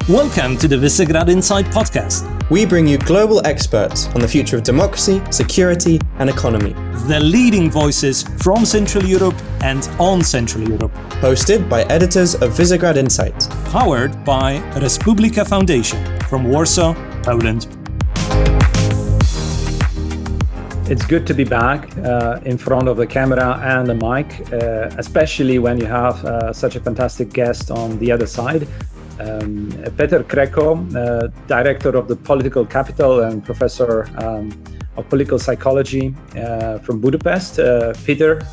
Welcome to the Visegrad Insight podcast. We bring you global experts on the future of democracy, security, and economy. The leading voices from Central Europe and on Central Europe. Hosted by editors of Visegrad Insight. Powered by Respublika Foundation from Warsaw, Poland. It's good to be back in front of the camera and the mic, especially when you have such a fantastic guest on the other side. Péter Krekó, director of the Political Capital and professor of political psychology from Budapest. Péter,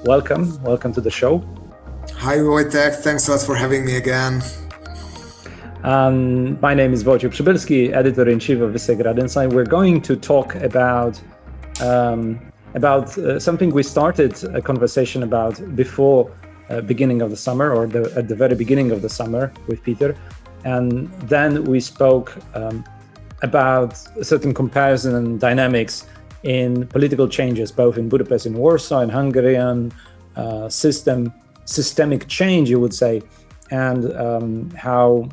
welcome to the show. Hi Wojciech, thanks a lot for having me again. My name is Wojciech Przybylski, editor-in-chief of Visegrad Insight. We're going to talk about something we started a conversation about before beginning of the summer, or at the very beginning of the summer with Péter, and then we spoke about a certain comparison and dynamics in political changes, both in Budapest and Warsaw, in Hungary, and systemic change, you would say, and how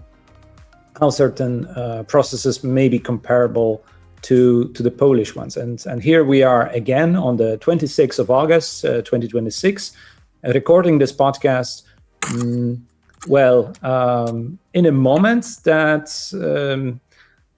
certain processes may be comparable to the Polish ones. And here we are again on the 26th of August, 2026, recording this podcast, in a moment that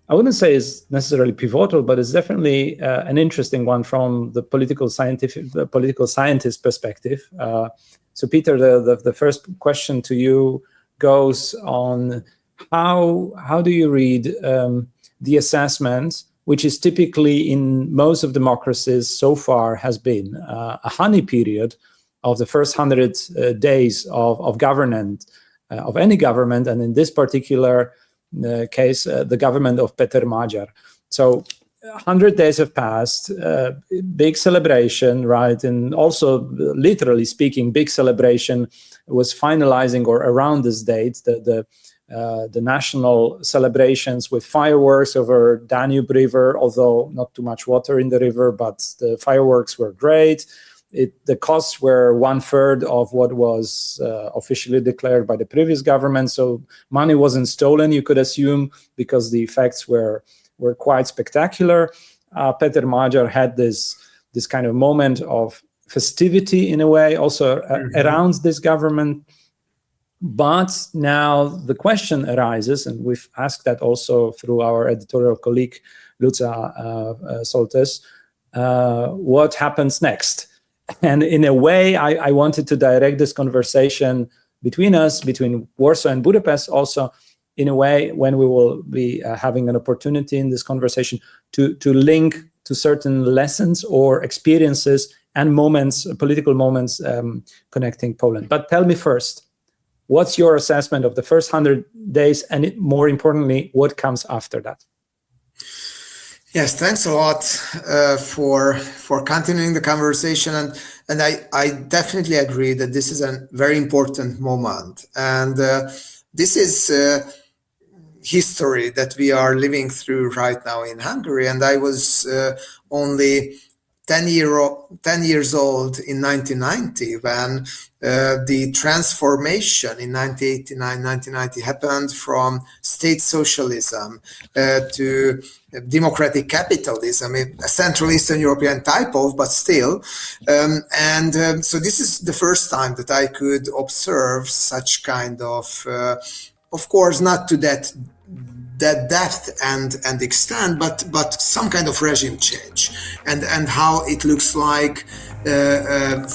I wouldn't say is necessarily pivotal, but it's definitely an interesting one from the political scientist perspective. So Péter, the first question to you goes on how do you read the assessment, which is typically in most of democracies so far has been a honey period of the first 100 days of governance, of any government, and in this particular case, the government of Péter Magyar. So 100 days have passed, big celebration, right? And also, literally speaking, big celebration was finalizing, or around this date, the national celebrations with fireworks over Danube River, although not too much water in the river, but the fireworks were great. The costs were 1/3 of what was officially declared by the previous government. So money wasn't stolen, you could assume, because the effects were quite spectacular. Péter Magyar had this kind of moment of festivity in a way, also around this government. But now the question arises, and we've asked that also through our editorial colleague, Luca Soltes, what happens next? And in a way, I wanted to direct this conversation between us, between Warsaw and Budapest, also in a way when we will be having an opportunity in this conversation to link to certain lessons or experiences and moments, political moments connecting Poland. But tell me first, what's your assessment of the first 100 days, and more importantly, what comes after that? Yes, thanks a lot for continuing the conversation, and I definitely agree that this is a very important moment, and this is history that we are living through right now in Hungary. And I was only 10 years old in 1990 when the transformation in 1989-1990 happened from state socialism to democratic capitalism, a Central Eastern European type of, but still. So this is the first time that I could observe such kind of course, not to that depth and extent, but some kind of regime change, and how it looks like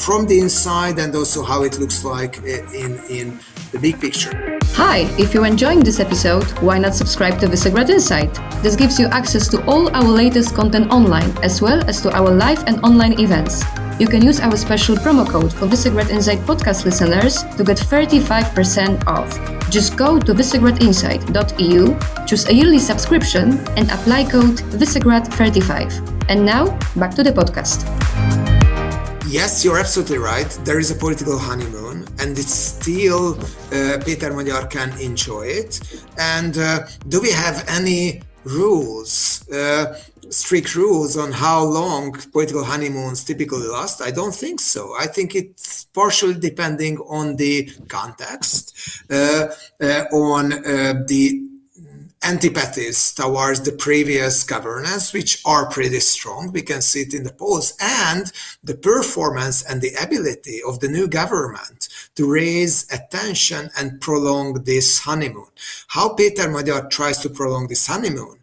from the inside, and also how it looks like in the big picture. Hi, if you're enjoying this episode, why not subscribe to Visegrad Insight? This gives you access to all our latest content online, as well as to our live and online events. You can use our special promo code for Visegrad Insight podcast listeners to get 35% off. Just go to visegradinsight.eu, choose a yearly subscription, and apply code Visegrad35. And now, back to the podcast. Yes, you're absolutely right. There is a political honeymoon, and it's still Péter Magyar can enjoy it. And do we have any rules, strict rules on how long political honeymoons typically last? I don't think so. I think it's partially depending on the context, on the antipathies towards the previous governance, which are pretty strong. We can see it in the polls, and the performance and the ability of the new government to raise attention and prolong this honeymoon. How Péter Magyar tries to prolong this honeymoon.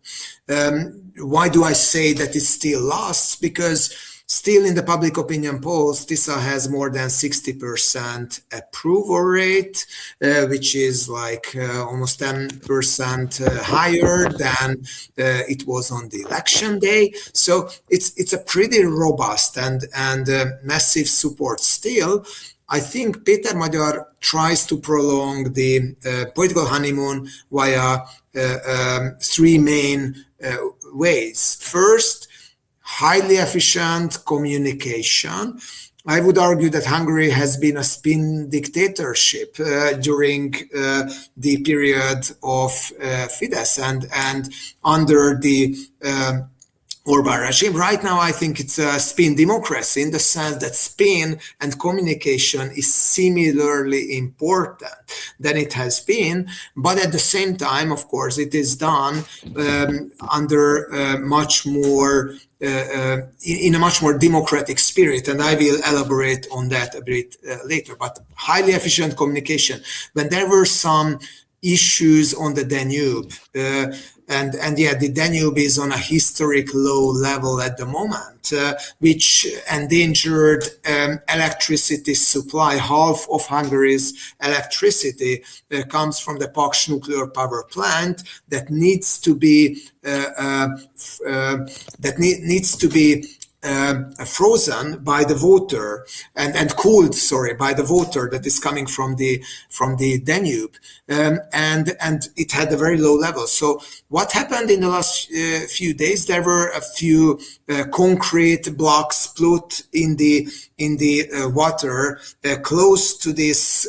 Why do I say that it still lasts? Because still in the public opinion polls, TISZA has more than 60% approval rate, which is like almost 10% higher than it was on the election day. So it's a pretty robust and massive support still. I think Péter Magyar tries to prolong the political honeymoon via three main ways. First, highly efficient communication. I would argue that Hungary has been a spin dictatorship during the period of Fidesz and under the Orbán regime. Right now, I think it's a spin democracy in the sense that spin and communication is similarly important than it has been. But at the same time, of course, it is done under much more in a much more democratic spirit, and I will elaborate on that a bit later. But highly efficient communication. When there were some issues on the Danube, and yeah, the Danube is on a historic low level at the moment, which endangered electricity supply. Half of Hungary's electricity comes from the Paks nuclear power plant that needs to be frozen by the water and cooled, by the water that is coming from the Danube, and it had a very low level. So what happened in the last few days? There were a few concrete blocks put in the water close to this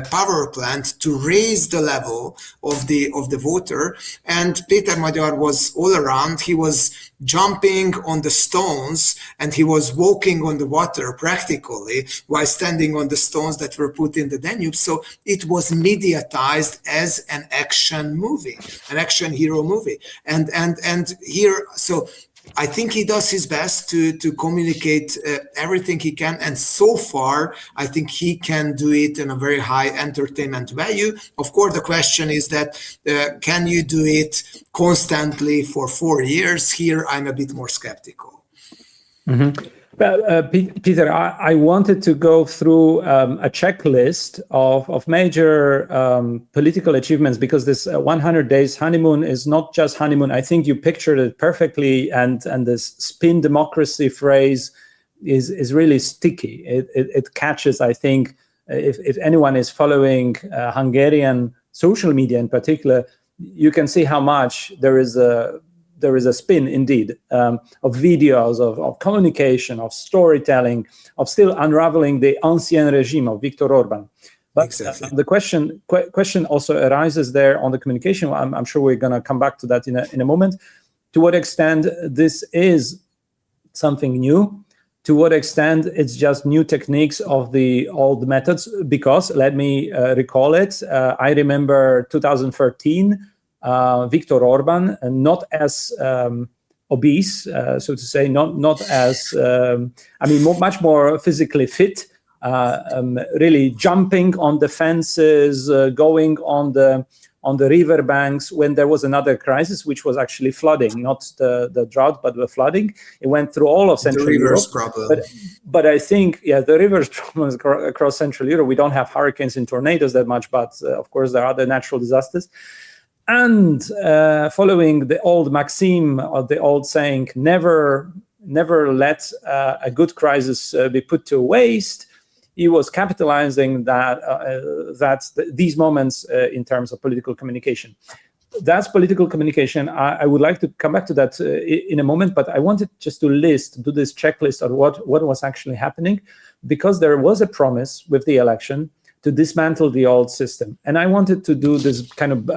power plant to raise the level of the water, and Péter Magyar was all around. He was jumping on the stones and he was walking on the water practically while standing on the stones that were put in the Danube. So it was mediatized as an action movie, an action hero movie, and here, so I think he does his best to communicate everything he can, and so far I think he can do it in a very high entertainment value. Of course, the question is that can you do it constantly for 4 years? Here I'm a bit more skeptical. Mm-hmm. Peter, I wanted to go through a checklist of major political achievements, because this 100 days honeymoon is not just honeymoon. I think you pictured it perfectly, and this spin democracy phrase is really sticky. It catches, I think, if anyone is following Hungarian social media in particular, you can see how much there is a spin indeed of videos, of communication, of storytelling, of still unraveling the ancien regime of Viktor Orbán. But exactly. The question also arises there on the communication. I'm sure we're going to come back to that in a moment. To what extent this is something new? To what extent it's just new techniques of the old methods? Because let me recall it. I remember 2013. Viktor Orbán, not as obese, so to say, not as much more physically fit, really jumping on the fences, going on the river banks when there was another crisis, which was actually flooding, not the drought, but the flooding. It went through all of Central Europe. But I think, the rivers problem across Central Europe. We don't have hurricanes and tornadoes that much, but of course there are other natural disasters. And following the old maxim or the old saying, never let a good crisis be put to waste, he was capitalizing these moments in terms of political communication. That's political communication. I would like to come back to that in a moment, but I wanted just to do this checklist of what was actually happening, because there was a promise with the election to dismantle the old system. And I wanted to do this kind of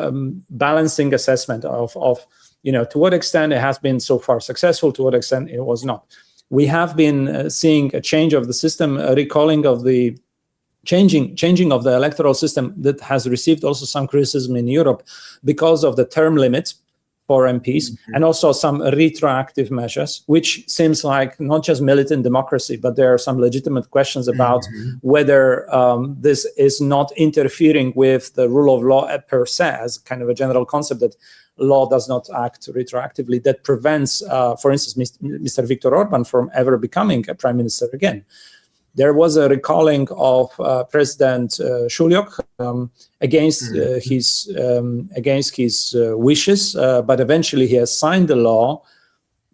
balancing assessment of to what extent it has been so far successful, to what extent it was not. We have been seeing a change of the system, a recalling of the changing of the electoral system that has received also some criticism in Europe because of the term limit for MPs, and also some retroactive measures, which seems like not just militant democracy, but there are some legitimate questions about whether this is not interfering with the rule of law per se, as kind of a general concept that law does not act retroactively, that prevents, for instance, Mr. Viktor Orbán from ever becoming a prime minister again. There was a recalling of President Šuljok against his wishes, but eventually he has signed a law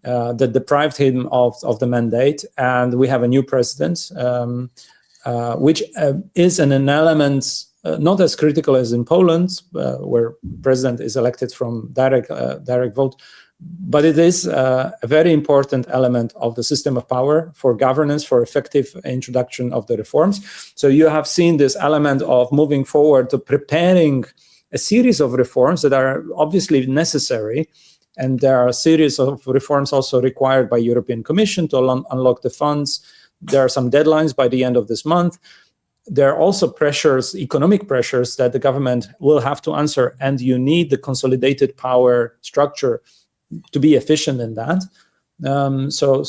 that deprived him of the mandate, and we have a new president, which is an element not as critical as in Poland, where president is elected from direct vote. But it is a very important element of the system of power for governance, for effective introduction of the reforms. So you have seen this element of moving forward to preparing a series of reforms that are obviously necessary. And there are a series of reforms also required by European Commission to unlock the funds. There are some deadlines by the end of this month. There are also pressures, economic pressures, that the government will have to answer. And you need the consolidated power structure to be efficient in that. So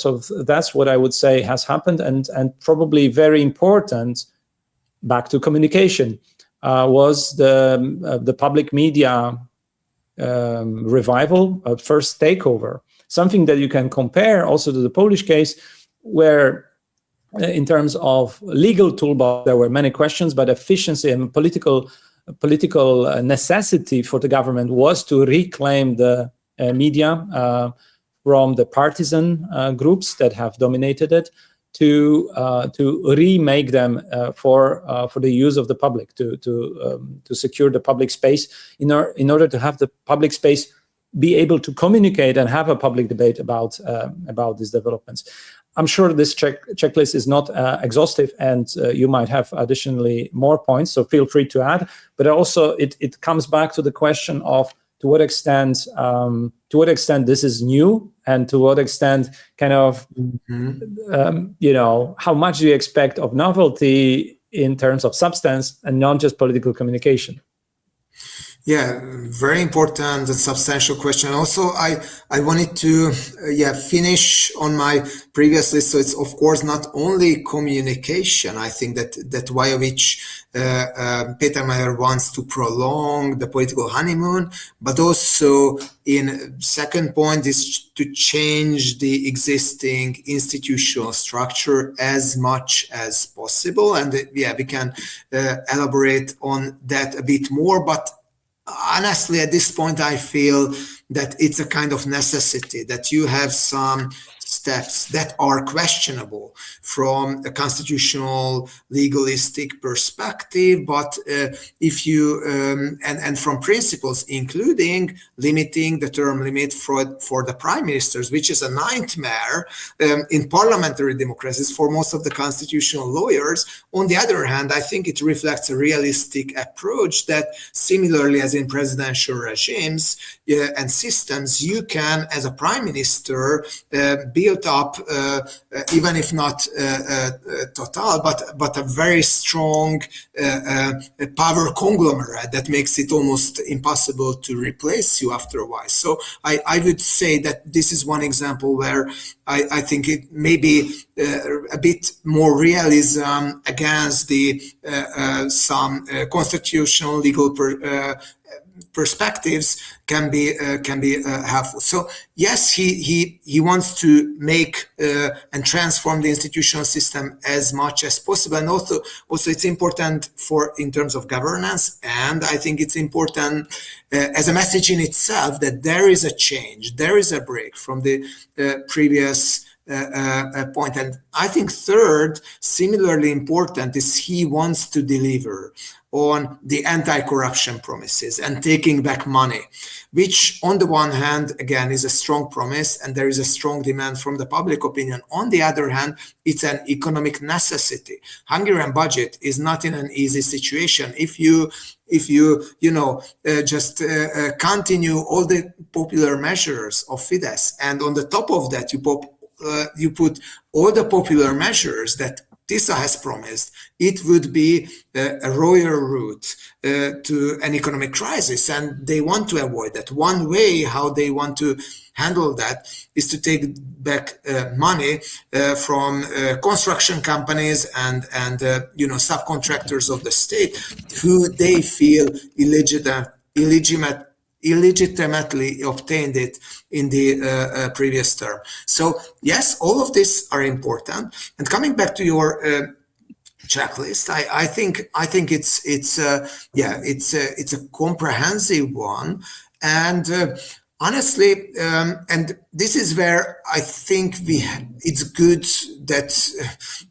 that's what I would say has happened, and probably very important, back to communication, was the public media revival, first takeover, something that you can compare also to the Polish case, where in terms of legal toolbox, there were many questions, but efficiency and political necessity for the government was to reclaim the media from the partisan groups that have dominated it, to remake them for the use of the public, to secure the public space in order to have the public space be able to communicate and have a public debate about these developments. I'm sure this checklist is not exhaustive, and you might have additionally more points, so feel free to add. But also it comes back to the question of to what extent this is new, and to what extent kind of, how much do you expect of novelty in terms of substance and not just political communication? Yeah, very important and substantial question. Also, I wanted to finish on my previous list. So it's of course not only communication. I think that Péter Magyar wants to prolong the political honeymoon, but also in second point is to change the existing institutional structure as much as possible. And we can elaborate on that a bit more, but honestly, at this point, I feel that it's a kind of necessity that you have some steps that are questionable from a constitutional legalistic perspective, but if you and from principles, including limiting the term limit for the prime ministers, which is a nightmare in parliamentary democracies for most of the constitutional lawyers. On the other hand, I think it reflects a realistic approach that, similarly as in presidential regimes and systems, you can, as a prime minister, build up, even if not total, but a very strong power conglomerate that makes it almost impossible to replace you after a while. So I would say that this is one example where I think it may be a bit more realism against the some constitutional legal perspectives can be helpful. So yes, he wants to make and transform the institutional system as much as possible, and also it's important in terms of governance. And I think it's important as a message in itself that there is a change, there is a break from the previous point. And I think third, similarly important, is he wants to deliver on the anti-corruption promises and taking back money, which on the one hand, again, is a strong promise and there is a strong demand from the public opinion. On the other hand, it's an economic necessity. Hungarian budget is not in an easy situation. If you just continue all the popular measures of Fidesz, and on the top of that you put all the popular measures that TISZA has promised, it would be a royal route to an economic crisis, and they want to avoid that. One way how they want to handle that is to take back money from construction companies and subcontractors of the state who they feel illegitimately obtained it in the previous term. So yes, all of these are important. And coming back to your checklist, I think it's a comprehensive one, and honestly, and this is where I think it's good that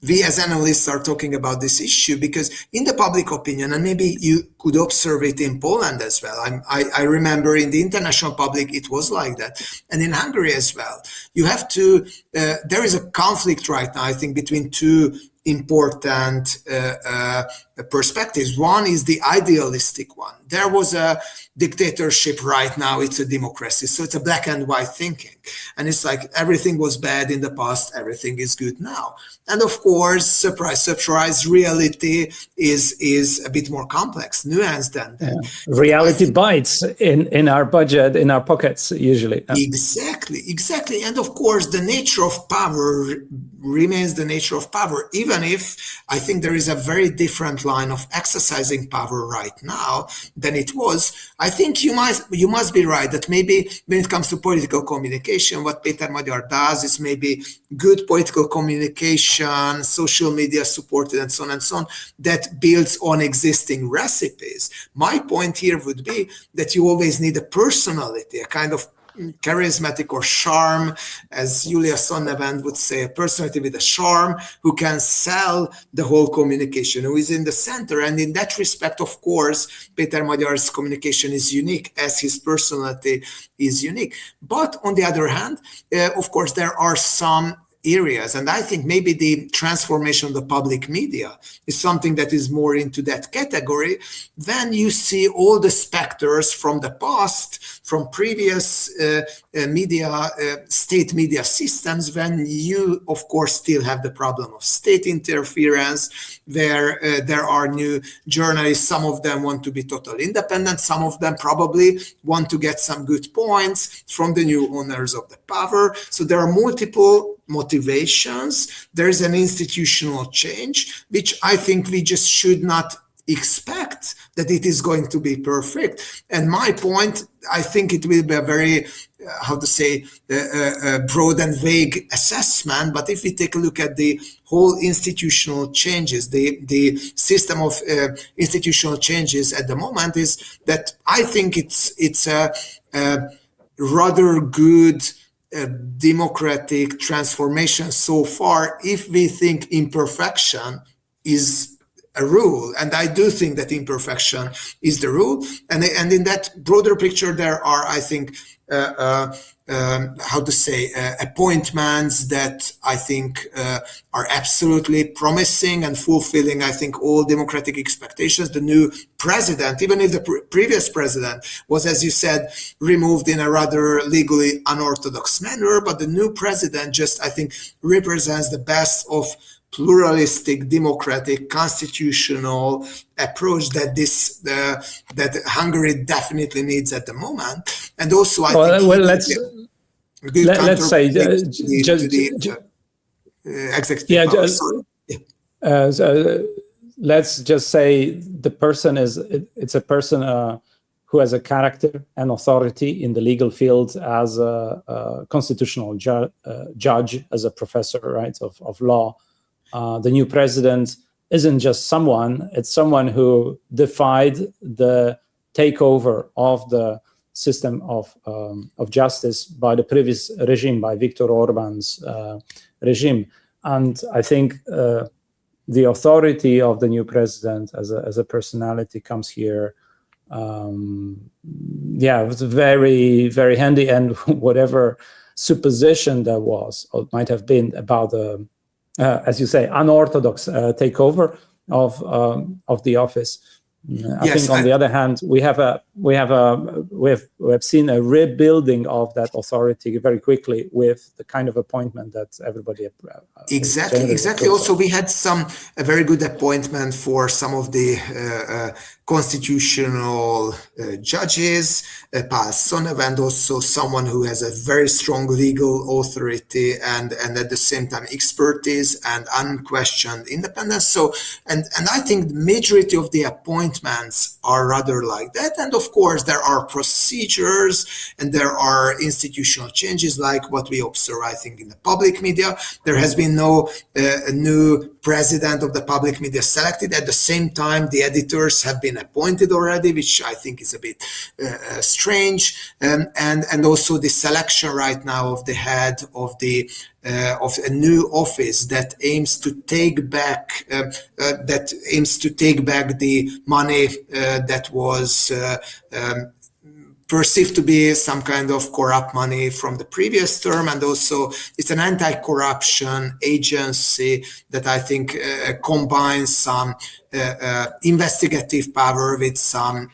we as analysts are talking about this issue, because in the public opinion, and maybe you could observe it in Poland as well. I remember in the international public, it was like that. And in Hungary as well, you have to, there is a conflict right now, I think, between two important perspectives. One is the idealistic one. There was a dictatorship, right now it's a democracy. So it's a black and white thinking. And it's like everything was bad in the past, everything is good now. And of course, surprise, surprise, reality is a bit more complex, nuanced than that. Yeah. Reality bites in our budget, in our pockets, usually. Exactly. And of course, the nature of power remains the nature of power, even if I think there is a very different line of exercising power right now than it was. I think you must be right that maybe when it comes to political communication, what Péter Magyar does is maybe good political communication, social media supported, and so on, that builds on existing recipes. My point here would be that you always need a personality, a kind of charismatic or charm, as Julia Sonnevend would say, a personality with a charm who can sell the whole communication, who is in the center. And in that respect, of course, Péter Magyar's communication is unique, as his personality is unique. But on the other hand, of course, there are some areas, and I think maybe the transformation of the public media is something that is more into that category. Then you see all the specters from the past, from previous state media systems, when you, of course, still have the problem of state interference, where there are new journalists. Some of them want to be totally independent. Some of them probably want to get some good points from the new owners of the power. So there are multiple motivations. There is an institutional change, which I think we just should not expect that it is going to be perfect. And my point, I think it will be a very, broad and vague assessment. But if we take a look at the whole institutional changes, the system of institutional changes at the moment, is that I think it's a rather good democratic transformation so far, if we think imperfection is a rule. And I do think that imperfection is the rule. And in that broader picture, there are, I think, appointments that I think are absolutely promising and fulfilling, I think, all democratic expectations. The new president, even if the previous president was, as you said, removed in a rather legally unorthodox manner, but the new president just, I think, represents the best of pluralistic, democratic, constitutional approach that that Hungary definitely needs at the moment. And also, I think let's say let's just say the person it's a person who has a character and authority in the legal field as a constitutional judge, as a professor, right, of law. The new president isn't just someone, it's someone who defied the takeover of the system of justice by the previous regime, by Viktor Orbán's regime. And I think the authority of the new president as a personality comes here. It was very, very handy. And whatever supposition there was, or might have been about the as you say, unorthodox takeover of the office, I think on the other hand, we have seen a rebuilding of that authority very quickly with the kind of appointment that everybody exactly. Also, we had a very good appointment for some of the constitutional judges, and also someone who has a very strong legal authority and at the same time expertise and unquestioned independence. So, and I think the majority of the appointments are rather like that. And of course, there are procedures and there are institutional changes like what we observe, I think, in the public media. There has been no new president of the public media selected. At the same time, the editors have been appointed already, which I think is a bit strange. And also the selection right now of the head of a new office that aims to take back the money that was perceived to be some kind of corrupt money from the previous term. And also it's an anti-corruption agency that I think combines some investigative power with some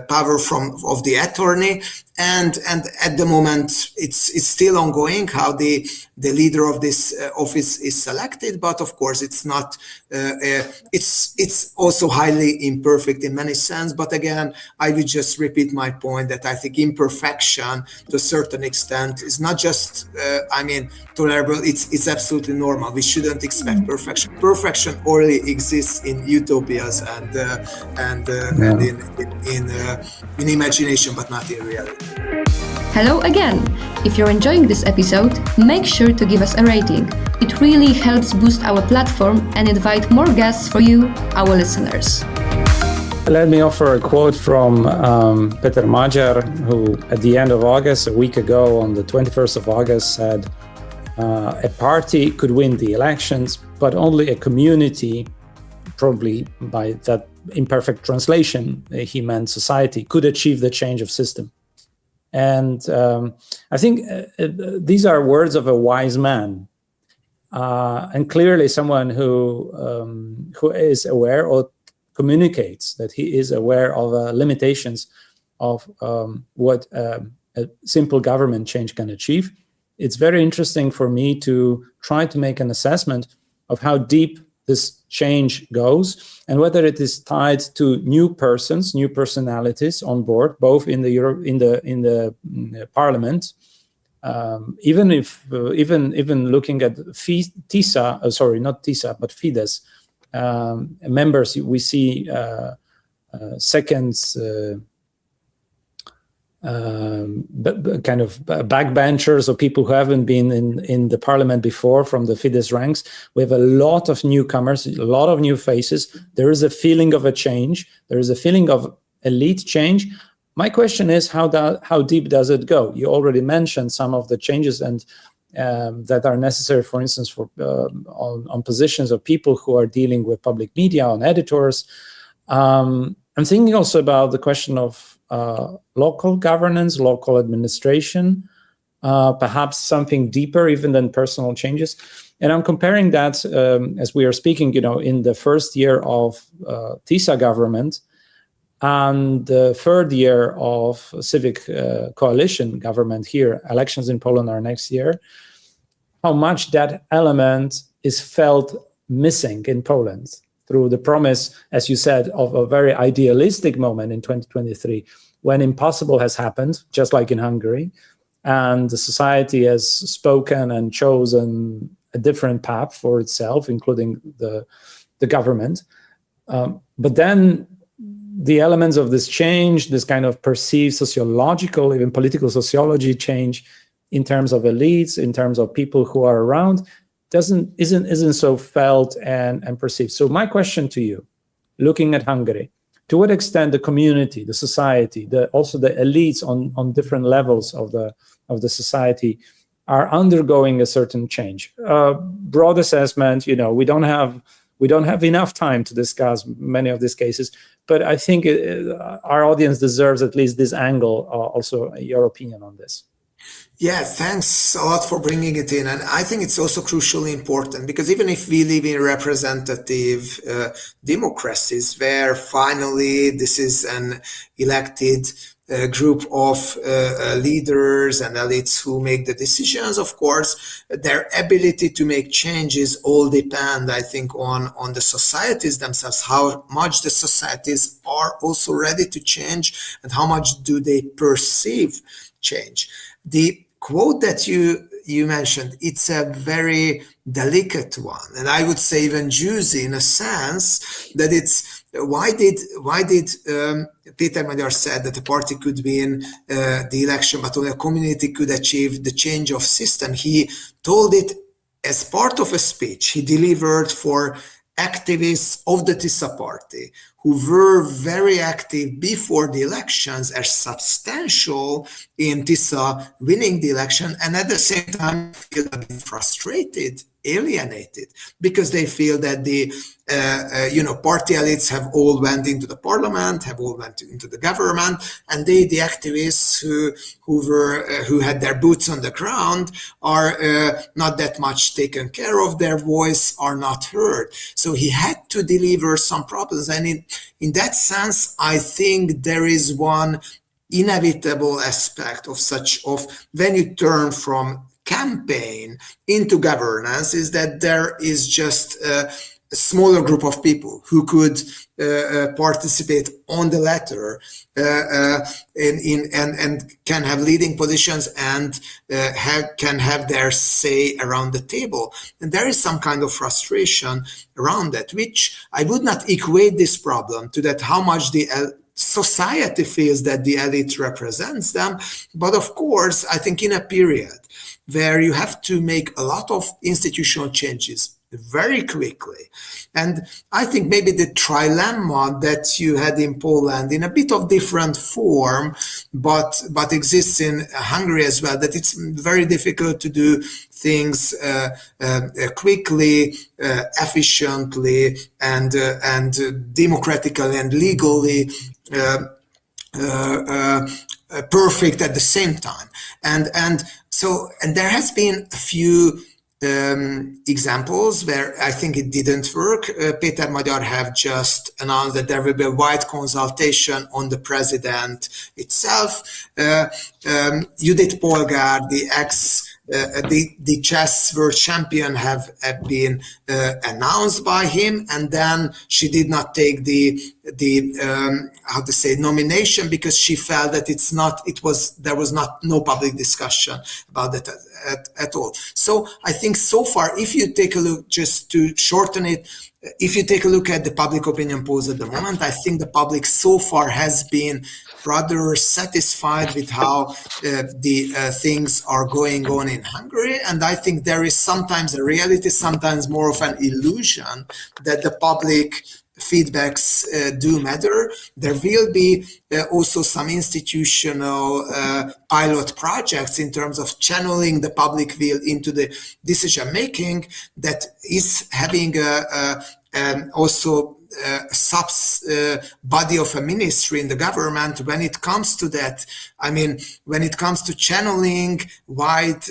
power of the attorney, and at the moment it's still ongoing how the leader of this office is selected, but of course it's not it's also highly imperfect in many sense. But again, I will just repeat my point that I think imperfection to a certain extent is not just tolerable, it's absolutely normal. We shouldn't expect perfection only exists in utopias and in imagination, but not in reality. Hello again! If you're enjoying this episode, make sure to give us a rating. It really helps boost our platform and invite more guests for you, our listeners. Let me offer a quote from Péter Magyar, who at the end of August, a week ago, on the 21st of August, said, a party could win the elections, but only a community, probably by that imperfect translation, he meant society, could achieve the change of system. And I think these are words of a wise man, and clearly someone who is aware or communicates that he is aware of limitations of what a simple government change can achieve. It's very interesting for me to try to make an assessment of how deep this change goes and whether it is tied to new persons, new personalities on board, both in the parliament, even looking at TISZA, sorry, not TISZA, but Fidesz members, we see seconds. Kind of backbenchers or people who haven't been in the parliament before from the Fidesz ranks. We have a lot of newcomers, a lot of new faces. There is a feeling of a change. There is a feeling of elite change. My question is, how deep does it go? You already mentioned some of the changes and that are necessary, for instance, for on positions of people who are dealing with public media, on editors. I'm thinking also about the question of local governance, local administration, perhaps something deeper even than personal changes. And I'm comparing that, as we are speaking, in the first year of TISZA government and the third year of civic coalition government here. Elections in Poland are next year. How much that element is felt missing in Poland through the promise, as you said, of a very idealistic moment in 2023, when impossible has happened, just like in Hungary, and the society has spoken and chosen a different path for itself, including the government. But then the elements of this change, this kind of perceived sociological, even political sociology change in terms of elites, in terms of people who are around, isn't so felt and perceived. So my question to you, looking at Hungary, to what extent the community, the society, also the elites on different levels of the society are undergoing a certain change? Broad assessment, we don't have enough time to discuss many of these cases, but I think our audience deserves at least this angle, also your opinion on this. Yeah, thanks a lot for bringing it in. And I think it's also crucially important because even if we live in representative democracies where finally this is an elected group of leaders and elites who make the decisions, of course, their ability to make changes all depend, I think, on the societies themselves, how much the societies are also ready to change and how much do they perceive change. The quote that you mentioned, it's a very delicate one, and I would say even juicy in a sense that it's why did Péter Magyar said that a party could win the election, but only a community could achieve the change of system. He told it as part of a speech he delivered for activists of the TISZA party who were very active before the elections, are substantial in TISZA winning the election, and at the same time feel a bit frustrated, alienated, because they feel that the party elites have all went into the parliament, have all went into the government, and the activists who had their boots on the ground are not that much taken care of. Their voice are not heard. So he had to deliver some problems, and in that sense, I think there is one inevitable aspect of when you turn from campaign into governance is that there is just a smaller group of people who could participate on the latter and can have leading positions and can have their say around the table. And there is some kind of frustration around that, which I would not equate this problem to that how much the society feels that the elite represents them. But of course, I think in a period where you have to make a lot of institutional changes very quickly. And I think maybe the trilemma that you had in Poland in a bit of different form, but exists in Hungary as well, that it's very difficult to do things quickly, efficiently, and democratically and legally perfect at the same time. And there has been a few examples where I think it didn't work. Péter Magyar have just announced that there will be a wide consultation on the president itself. Judith Polgár, the chess world champion, have been announced by him, and then she did not take the nomination because she felt that there was no public discussion about that at all. So I think so far, if you take a look, just to shorten it, if you take a look at the public opinion polls at the moment, I think the public so far has been rather satisfied with how the things are going on in Hungary. And I think there is sometimes a reality, sometimes more of an illusion that the public feedbacks do matter. There will be also some institutional pilot projects in terms of channeling the public will into the decision making that is having also body of a ministry in the government when it comes to that. I mean, when it comes to channeling wide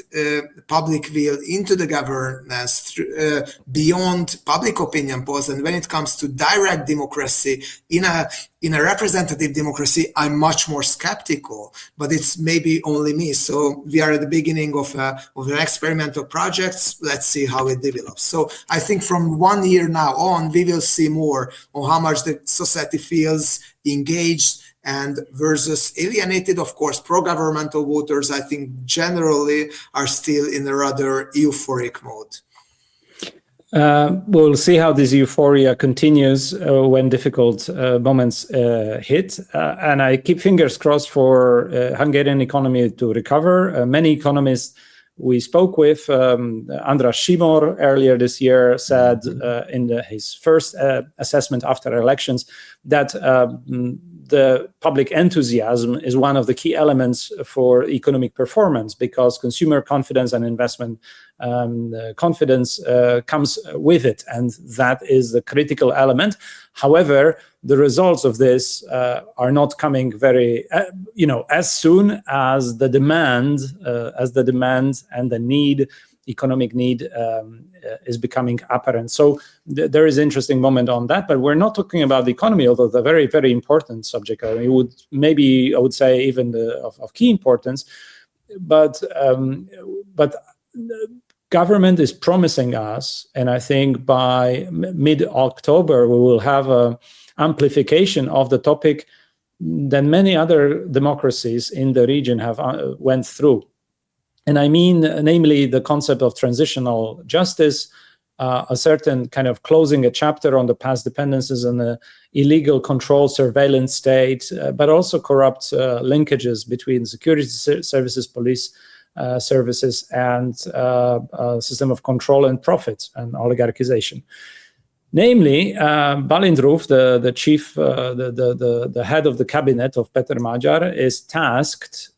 public will into the governance beyond public opinion polls, and when it comes to direct democracy in a representative democracy, I'm much more skeptical, but it's maybe only me. So we are at the beginning of an experimental project. Let's see how it develops. So I think from 1 year now on, we will see more on how much the society feels engaged and versus alienated. Of course, pro-governmental voters, I think generally are still in a rather euphoric mode. We'll see how this euphoria continues when difficult moments hit. And I keep fingers crossed for Hungarian economy to recover. Many economists we spoke with, András Simor earlier this year said in his first assessment after elections that the public enthusiasm is one of the key elements for economic performance, because consumer confidence and investment confidence comes with it, and that is the critical element. However, the results of this are not coming very, as soon as the demand, and the need, economic need, is becoming apparent. So there is an interesting moment on that, but we're not talking about the economy, although the very, very important subject. I would say even of key importance, but government is promising us, and I think by mid-October we will have a amplification of the topic that many other democracies in the region have went through. And I mean, namely, the concept of transitional justice, a certain kind of closing a chapter on the past dependencies and the illegal control surveillance state, but also corrupt linkages between security services, police services, and system of control and profits and oligarchization. Namely, Balindrów, the chief, the head of the cabinet of Péter Magyar, is tasked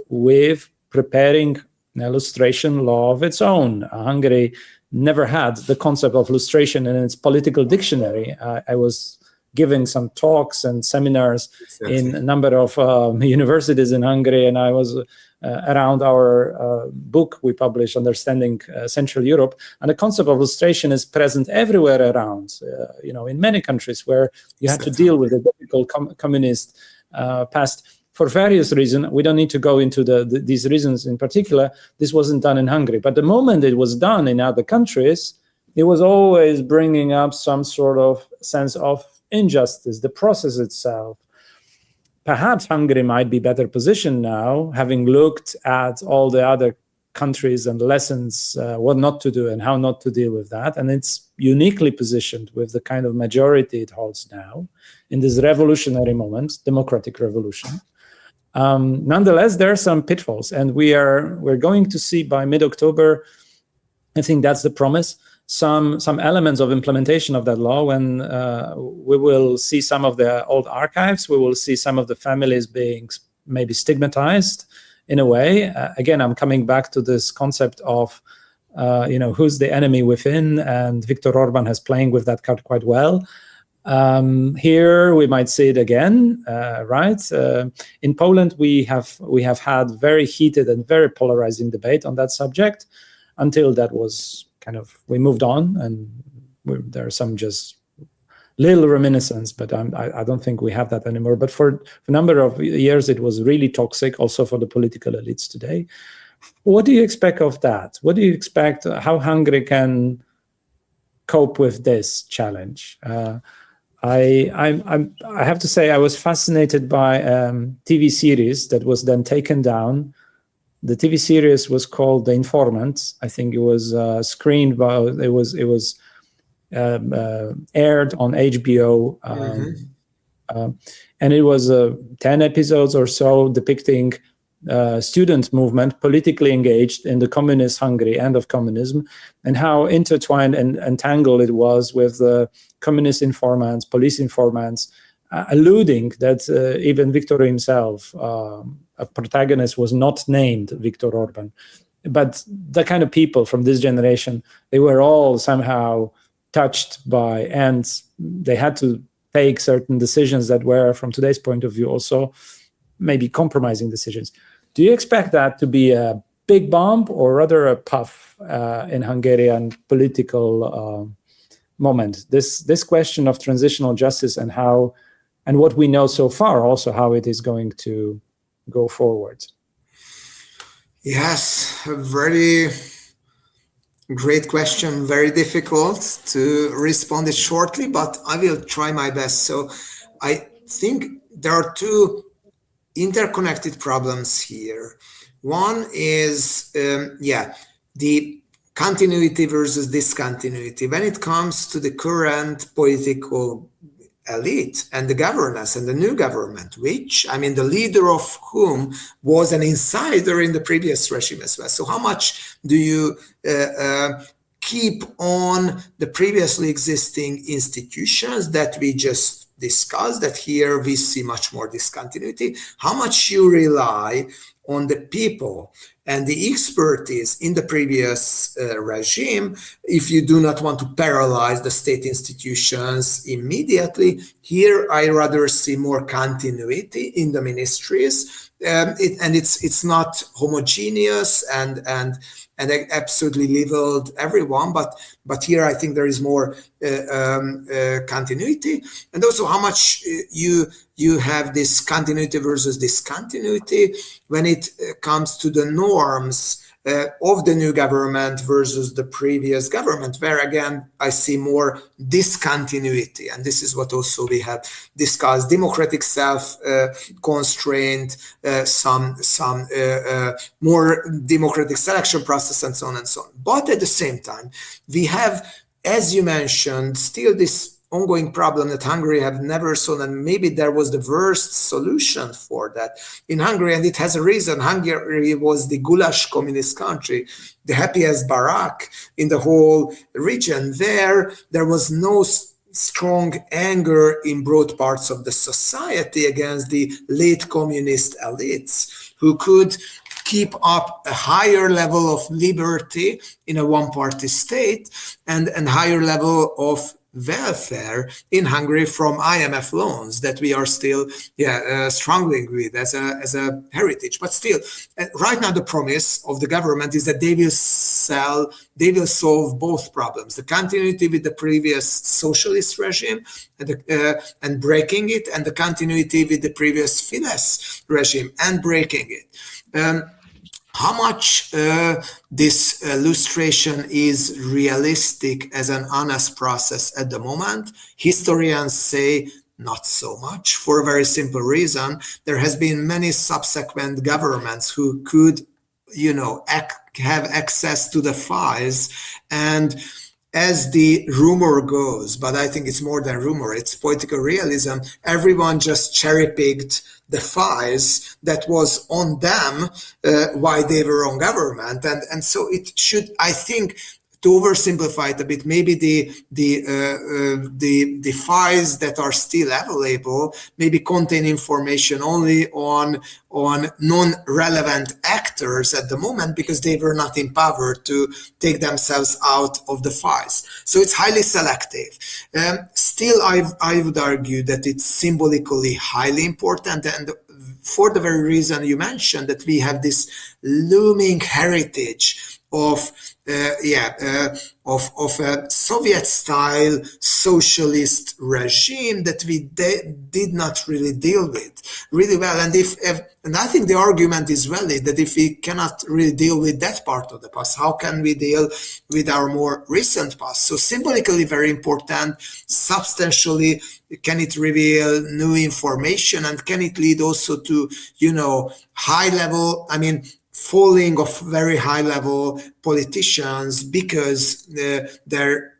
with preparing a lustration law of its own. Hungary never had the concept of lustration in its political dictionary. I was giving some talks and seminars in a number of universities in Hungary, and I was around our book we published, Understanding Central Europe, and the concept of lustration is present everywhere around, in many countries where you had to deal with a difficult communist past. For various reasons, we don't need to go into these reasons in particular. This wasn't done in Hungary. But the moment it was done in other countries, it was always bringing up some sort of sense of injustice, the process itself. Perhaps Hungary might be better positioned now, having looked at all the other countries and lessons, what not to do and how not to deal with that. And it's uniquely positioned with the kind of majority it holds now in this revolutionary moment, democratic revolution. Nonetheless, there are some pitfalls, and we're going to see by mid-October, I think that's the promise, some elements of implementation of that law, when we will see some of the old archives, we will see some of the families being maybe stigmatized in a way. Again, I'm coming back to this concept of, who's the enemy within, and Viktor Orbán is playing with that card quite well. Here we might see it again, right? In Poland, we have had very heated and very polarizing debate on that subject until that was we moved on, and there are some just little reminiscence, but I don't think we have that anymore. But for a number of years, it was really toxic, also for the political elites today. What do you expect of that? What do you expect? How Hungary can cope with this challenge? I have to say I was fascinated by a TV series that was then taken down. The TV series was called The Informant. I think it was screened by it was aired on HBO, and it was 10 episodes or so depicting student movement politically engaged in the communist Hungary, end of communism, and how intertwined and entangled it was with the communist informants, police informants, alluding that even Viktor himself, a protagonist, was not named Viktor Orbán. But the kind of people from this generation, they were all somehow touched by, and they had to take certain decisions that were, from today's point of view, also maybe compromising decisions. Do you expect that to be a big bump or rather a puff in Hungarian political moment? This question of transitional justice and how, and what we know so far, also how it is going to go forward. Yes, a very great question, very difficult to respond it shortly, but I will try my best. So I think there are two interconnected problems here. One is, the continuity versus discontinuity. When it comes to the current political elite and the governance and the new government, which, I mean, the leader of whom was an insider in the previous regime as well. So how much do you keep on the previously existing institutions that we just discussed, that here we see much more discontinuity. How much you rely on the people and the expertise in the previous regime, if you do not want to paralyze the state institutions immediately. Here, I rather see more continuity in the ministries, and it's not homogeneous and absolutely leveled everyone, but here I think there is more continuity, and also how much you have this continuity versus discontinuity when it comes to the norms of the new government versus the previous government, where again I see more discontinuity, and this is what also we have discussed: democratic self-constraint, some more democratic selection process, and so on and so on. But at the same time, we have, as you mentioned, still this ongoing problem that Hungary have never solved, and maybe there was the worst solution for that in Hungary, and it has a reason. Hungary was the goulash communist country, the happiest barrack in the whole region. There was no strong anger in broad parts of the society against the late communist elites who could keep up a higher level of liberty in a one-party state and higher level of welfare in Hungary from IMF loans that we are still struggling with as a heritage. But still, right now the promise of the government is that they will solve both problems: the continuity with the previous socialist regime and breaking it, and the continuity with the previous Fidesz regime and breaking it. How much this lustration is realistic as an honest process at the moment? Historians say not so much, for a very simple reason. There has been many subsequent governments who could, have access to the files, and as the rumor goes, but I think it's more than rumor, it's political realism, everyone just cherry-picked the files that was on them while they were on government. And so it should, I think, to oversimplify it a bit, maybe the files that are still available maybe contain information only on non-relevant actors at the moment because they were not empowered to take themselves out of the files. So it's highly selective. Still, I would argue that it's symbolically highly important, and for the very reason you mentioned, that we have this looming heritage of a Soviet-style socialist regime that we did not really deal with really well. And I think the argument is valid that if we cannot really deal with that part of the past, how can we deal with our more recent past? So symbolically very important, substantially, can it reveal new information, and can it lead also to, high level, falling of very high-level politicians because their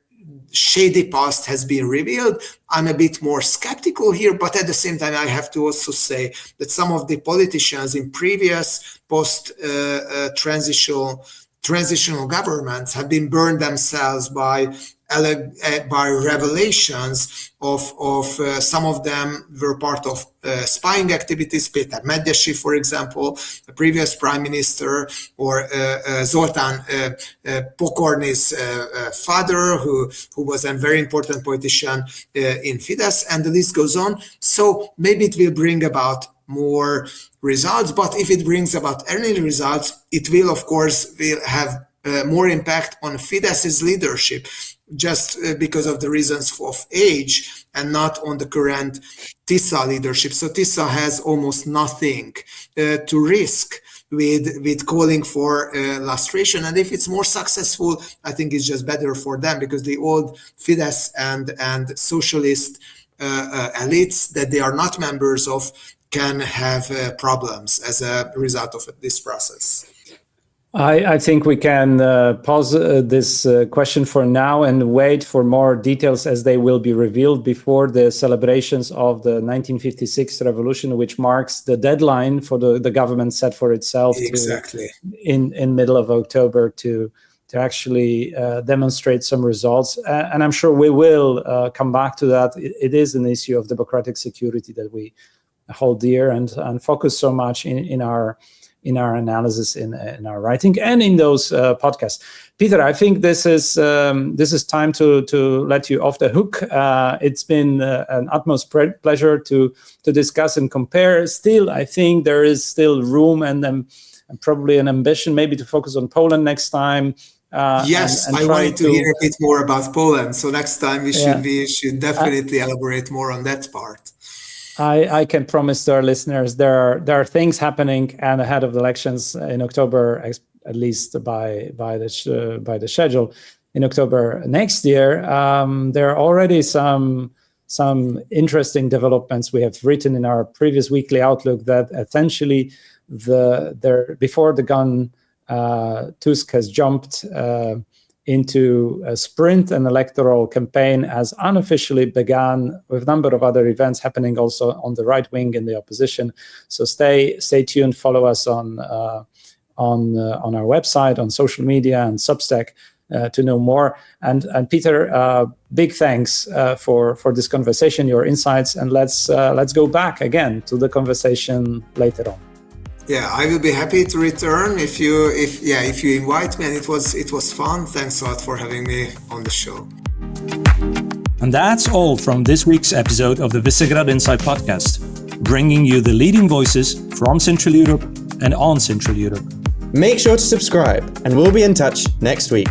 shady past has been revealed? I'm a bit more skeptical here, but at the same time, I have to also say that some of the politicians in previous post-transitional governments have been burned themselves by revelations of some of them were part of spying activities. Péter Magyar, for example, the previous prime minister, or Zoltán Pokorny's father, who was a very important politician in Fidesz, and the list goes on. So maybe it will bring about more results, but if it brings about any results, it will, of course, have more impact on Fidesz's leadership, just because of the reasons of age, and not on the current TISZA leadership. So TISZA has almost nothing to risk with calling for lustration. And if it's more successful, I think it's just better for them, because the old Fidesz and socialist elites that they are not members of can have problems as a result of this process. I think we can pause this question for now and wait for more details as they will be revealed before the celebrations of the 1956 revolution, which marks the deadline for the government set for itself exactly in middle of October to actually demonstrate some results. And I'm sure we will come back to that. It is an issue of democratic security that we hold dear and focus so much in our analysis, in our writing, and in those podcasts. Peter, I think this is time to let you off the hook. It's been an utmost pleasure to discuss and compare. Still, I think there is still room and probably an ambition maybe to focus on Poland next time. Yes, I wanted to hear a bit more about Poland. So next time we should definitely elaborate more on that part. I can promise to our listeners there are things happening, and ahead of the elections in October, at least by the schedule in October next year, there are already some interesting developments. We have written in our previous weekly outlook that essentially before the gun, Tusk has jumped into a sprint and electoral campaign has unofficially begun, with a number of other events happening also on the right wing in the opposition. So stay tuned, follow us on our website, on social media and Substack to know more. And Peter, big thanks for this conversation, your insights, and let's go back again to the conversation later on. Yeah, I will be happy to return if you invite me, and it was fun. Thanks a lot for having me on the show. And that's all from this week's episode of the Visegrad Insight podcast, bringing you the leading voices from Central Europe and on Central Europe. Make sure to subscribe, and we'll be in touch next week.